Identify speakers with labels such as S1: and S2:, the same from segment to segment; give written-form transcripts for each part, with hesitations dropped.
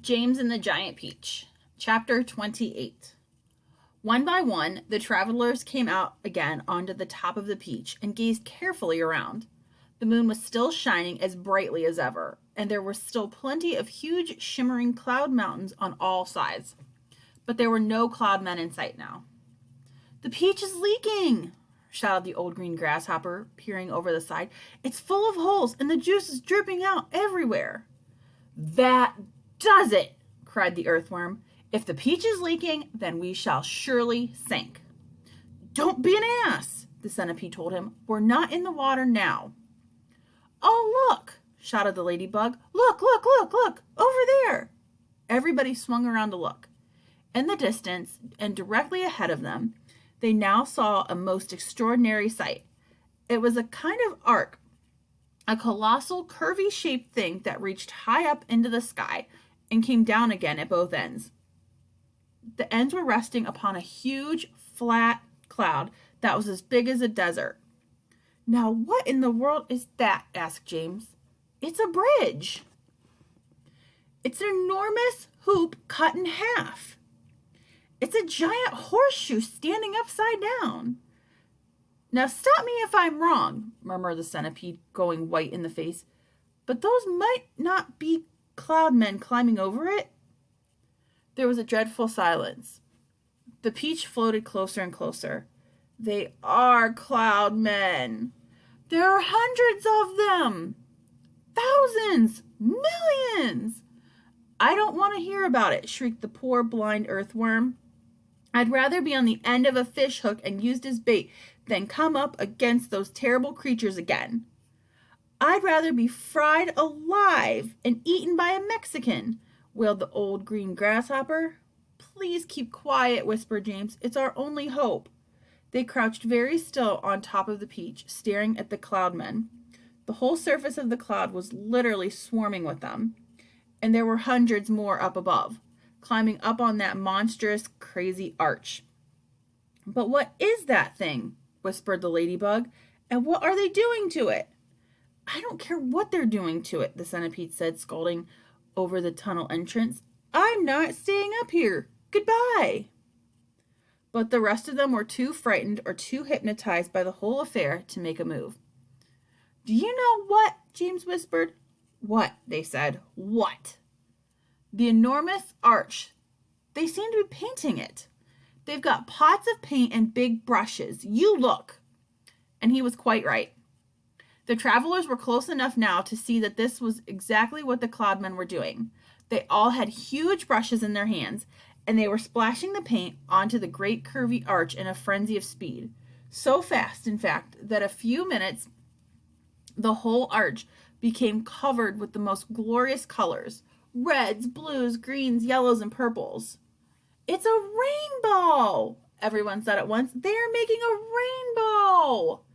S1: James and the Giant Peach, Chapter 28. One by one, the travelers came out again onto the top of the peach and gazed carefully around. The moon was still shining as brightly as ever, and there were still plenty of huge, shimmering cloud mountains on all sides. But there were no cloud men in sight now. "The peach is leaking!" shouted the old green grasshopper, peering over the side. "It's full of holes, and the juice is dripping out everywhere." "That does it!" cried the earthworm. "If the peach is leaking, then we shall surely sink." "Don't be an ass," the centipede told him. "We're not in the water now." "Oh, look!" shouted the ladybug. "Look, look, look, look! Over there!" Everybody swung around to look. In the distance, and directly ahead of them, they now saw a most extraordinary sight. It was a kind of arc, a colossal, curvy-shaped thing that reached high up into the sky and came down again at both ends. The ends were resting upon a huge, flat cloud that was as big as a desert. "Now what in the world is that?" asked James. "It's a bridge." "It's an enormous hoop cut in half." "It's a giant horseshoe standing upside down." "Now stop me if I'm wrong," murmured the centipede, going white in the face, "but those might not be cloud men climbing over it." There was a dreadful silence. The peach floated closer and closer. "They are cloud men. There are hundreds of them. Thousands, millions." "I don't want to hear about it," shrieked the poor blind earthworm. "I'd rather be on the end of a fish hook and used as bait than come up against those terrible creatures again." "I'd rather be fried alive and eaten by a Mexican," wailed the old green grasshopper. "Please keep quiet," whispered James. "It's our only hope." They crouched very still on top of the peach, staring at the cloud men. The whole surface of the cloud was literally swarming with them, and there were hundreds more up above, climbing up on that monstrous, crazy arch. "But what is that thing?" whispered the ladybug. "And what are they doing to it?" "I don't care what they're doing to it," the centipede said, scolding over the tunnel entrance. "I'm not staying up here. Goodbye." But the rest of them were too frightened or too hypnotized by the whole affair to make a move. "Do you know what?" James whispered. "What?" they said. "What?" "The enormous arch. They seem to be painting it. They've got pots of paint and big brushes. You look." And he was quite right. The travelers were close enough now to see that this was exactly what the cloudmen were doing. They all had huge brushes in their hands, and they were splashing the paint onto the great curvy arch in a frenzy of speed. So fast, in fact, that a few minutes the whole arch became covered with the most glorious colors: reds, blues, greens, yellows, and purples. "It's a rainbow!" everyone said at once. "They are making a rainbow!"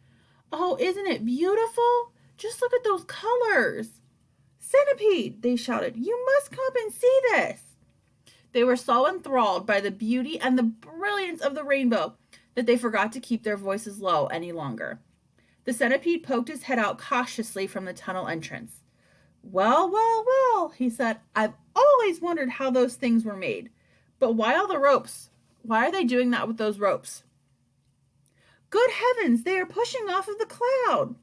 S1: "Oh, isn't it beautiful? Just look at those colors!" "Centipede," they shouted, "you must come up and see this." They were so enthralled by the beauty and the brilliance of the rainbow that they forgot to keep their voices low any longer. The centipede poked his head out cautiously from the tunnel entrance. "Well, well, well," he said, "I've always wondered how those things were made. But why all the ropes? Why are they doing that with those ropes?" "Good heavens, they are pushing off of the cloud!"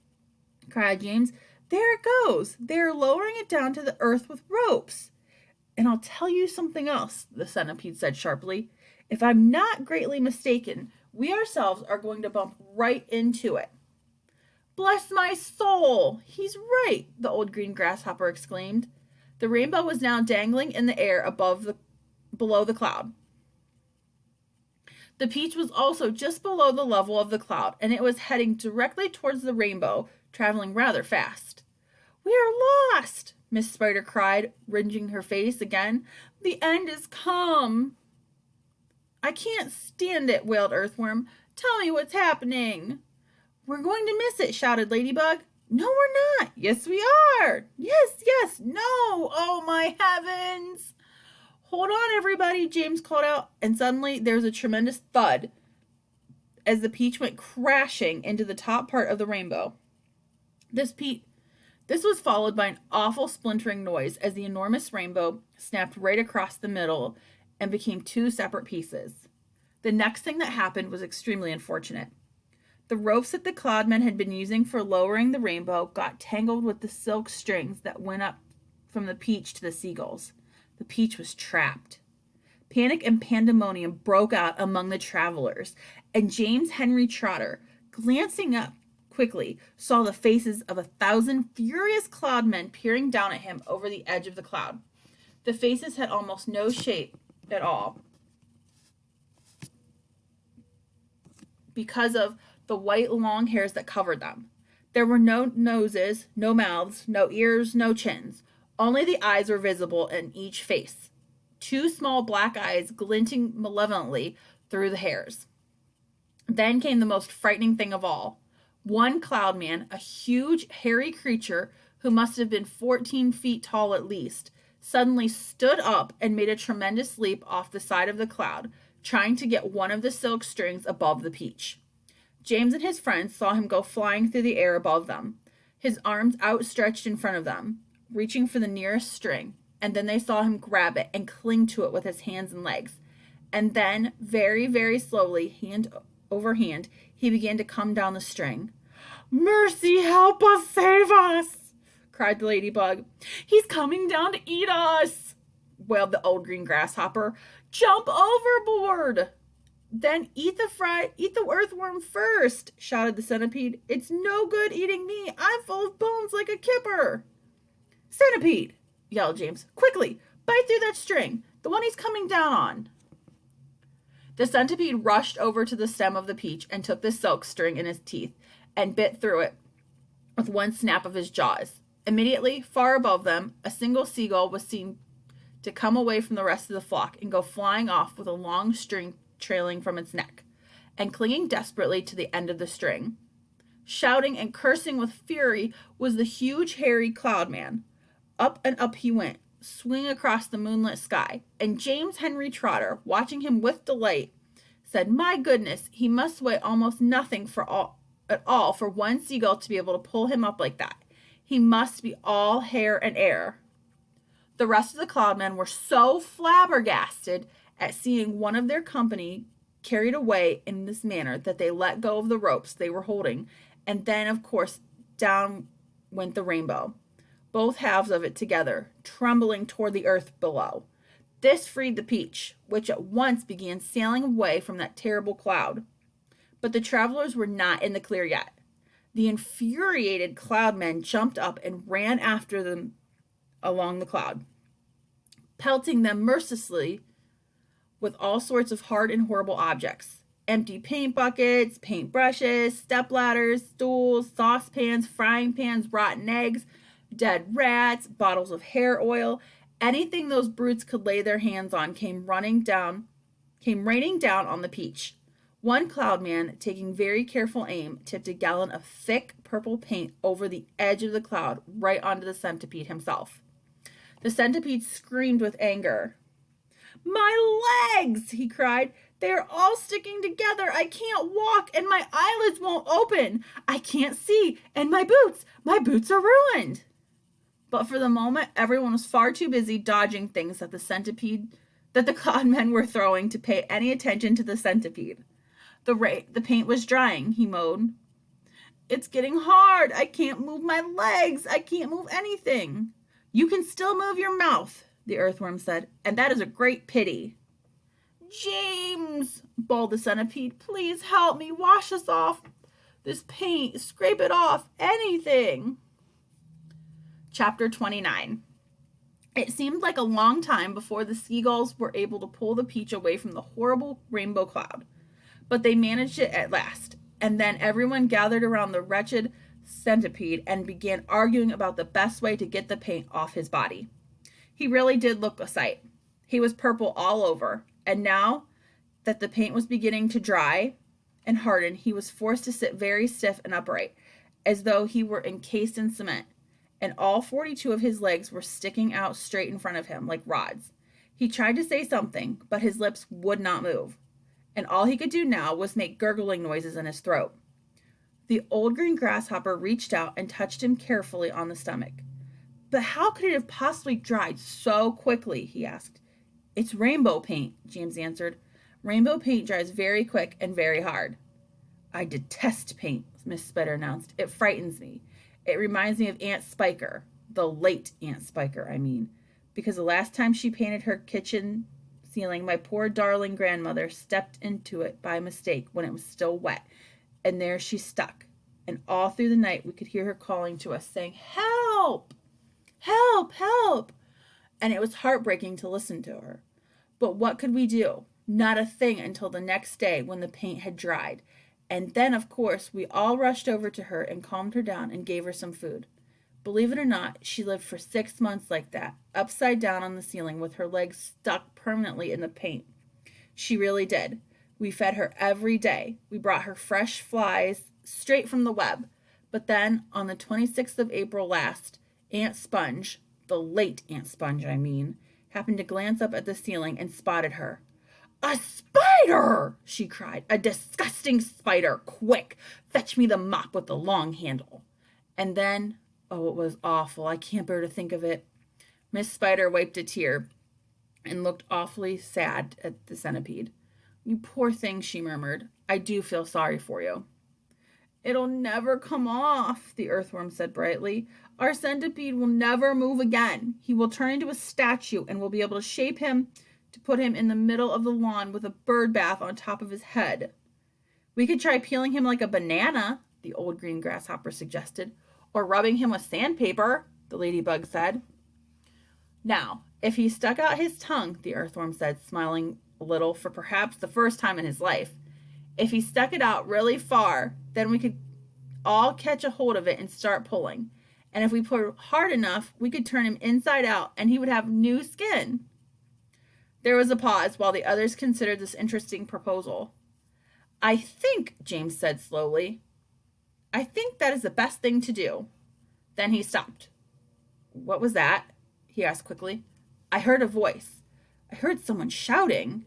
S1: cried James. "There it goes. They are lowering it down to the earth with ropes." "And I'll tell you something else," the centipede said sharply. "If I'm not greatly mistaken, we ourselves are going to bump right into it." "Bless my soul! He's right!" the old green grasshopper exclaimed. The rainbow was now dangling in the air below the cloud. The peach was also just below the level of the cloud, and it was heading directly towards the rainbow, traveling rather fast. "We are lost!" Miss Spider cried, wringing her face again. "The end is come." "I can't stand it," wailed Earthworm. "Tell me what's happening." "We're going to miss it," shouted Ladybug. "No, we're not." "Yes, we are." "Yes, yes, no. Oh, my heavens." "Hold on, everybody," James called out, and suddenly there was a tremendous thud as the peach went crashing into the top part of the rainbow. This was followed by an awful splintering noise as the enormous rainbow snapped right across the middle and became two separate pieces. The next thing that happened was extremely unfortunate. The ropes that the Cloudmen had been using for lowering the rainbow got tangled with the silk strings that went up from the peach to the seagulls. The peach was trapped. Panic and pandemonium broke out among the travelers, and James Henry Trotter, glancing up quickly, saw the faces of 1,000 furious cloudmen peering down at him over the edge of the cloud. The faces had almost no shape at all because of the white long hairs that covered them. There were no noses, no mouths, no ears, no chins. Only the eyes were visible in each face. Two small black eyes glinting malevolently through the hairs. Then came the most frightening thing of all. One cloudman, a huge, hairy creature who must have been 14 feet tall at least, suddenly stood up and made a tremendous leap off the side of the cloud, trying to get one of the silk strings above the peach. James and his friends saw him go flying through the air above them, his arms outstretched in front of them, reaching for the nearest string, and then they saw him grab it and cling to it with his hands and legs. And then, very, very slowly, hand over hand, he began to come down the string. "Mercy, help us, save us!" cried the ladybug. "He's coming down to eat us!" wailed the old green grasshopper. "Jump overboard!" "Then eat the earthworm first," shouted the centipede. "It's no good eating me. I'm full of bones like a kipper." "Centipede," yelled James, "quickly, bite through that string, the one he's coming down on." The centipede rushed over to the stem of the peach and took the silk string in his teeth and bit through it with one snap of his jaws. Immediately, far above them, a single seagull was seen to come away from the rest of the flock and go flying off with a long string trailing from its neck and clinging desperately to the end of the string. Shouting and cursing with fury was the huge hairy cloudman. Up and up he went, swinging across the moonlit sky, and James Henry Trotter, watching him with delight, said, "My goodness, he must weigh almost nothing at all for one seagull to be able to pull him up like that. He must be all hair and air." The rest of the cloudmen were so flabbergasted at seeing one of their company carried away in this manner that they let go of the ropes they were holding, and then, of course, down went the rainbow, both halves of it together, trembling toward the earth below. This freed the peach, which at once began sailing away from that terrible cloud. But the travelers were not in the clear yet. The infuriated cloudmen jumped up and ran after them along the cloud, pelting them mercilessly with all sorts of hard and horrible objects. Empty paint buckets, paint brushes, step ladders, stools, saucepans, frying pans, rotten eggs, dead rats, bottles of hair oil. Anything those brutes could lay their hands on came raining down on the peach. One cloudman, taking very careful aim, tipped a gallon of thick purple paint over the edge of the cloud right onto the centipede himself. The centipede screamed with anger. "My legs!" he cried. "They are all sticking together. I can't walk, and my eyelids won't open. I can't see, and my boots are ruined." But for the moment, everyone was far too busy dodging things that the cloudmen were throwing to pay any attention to the centipede. The paint was drying, he moaned. "It's getting hard. I can't move my legs. I can't move anything." "You can still move your mouth," the earthworm said, "and that is a great pity." "James," bawled the centipede, "please help me. Wash us off this paint. Scrape it off. Anything." Chapter 29. It seemed like a long time before the seagulls were able to pull the peach away from the horrible rainbow cloud, but they managed it at last, and then everyone gathered around the wretched centipede and began arguing about the best way to get the paint off his body. He really did look a sight. He was purple all over, and now that the paint was beginning to dry and harden, he was forced to sit very stiff and upright, as though he were encased in cement, and all 42 of his legs were sticking out straight in front of him like rods. He tried to say something, but his lips would not move, and all he could do now was make gurgling noises in his throat. The old green grasshopper reached out and touched him carefully on the stomach. But how could it have possibly dried so quickly? He asked. It's rainbow paint, James answered. Rainbow paint dries very quick and very hard. I detest paint, Miss Spider announced. It frightens me. It reminds me of Aunt Spiker, the late Aunt Spiker, I mean, because the last time she painted her kitchen ceiling, my poor darling grandmother stepped into it by mistake when it was still wet, and there she stuck. And all through the night we could hear her calling to us, saying, Help! Help! Help! And it was heartbreaking to listen to her. But what could we do? Not a thing until the next day when the paint had dried. And then, of course, we all rushed over to her and calmed her down and gave her some food. Believe it or not, she lived for 6 months like that, upside down on the ceiling with her legs stuck permanently in the paint. She really did. We fed her every day. We brought her fresh flies straight from the web. But then, on the 26th of April last, Aunt Sponge, the late Aunt Sponge, I mean, happened to glance up at the ceiling and spotted her. A spider! She cried. A disgusting spider! Quick! Fetch me the mop with the long handle. And then, oh, it was awful. I can't bear to think of it. Miss Spider wiped a tear and looked awfully sad at the centipede. You poor thing, she murmured. I do feel sorry for you. It'll never come off, the earthworm said brightly. Our centipede will never move again. He will turn into a statue, and we'll be able to shape him to put him in the middle of the lawn with a bird bath on top of his head. We could try peeling him like a banana, the old green grasshopper suggested, or rubbing him with sandpaper, the ladybug said. Now, if he stuck out his tongue, the earthworm said, smiling a little for perhaps the first time in his life, if he stuck it out really far, then we could all catch a hold of it and start pulling. And if we pulled hard enough, we could turn him inside out and he would have new skin. There was a pause while the others considered this interesting proposal. I think, James said slowly, I think that is the best thing to do. Then he stopped. What was that? He asked quickly. I heard a voice. I heard someone shouting.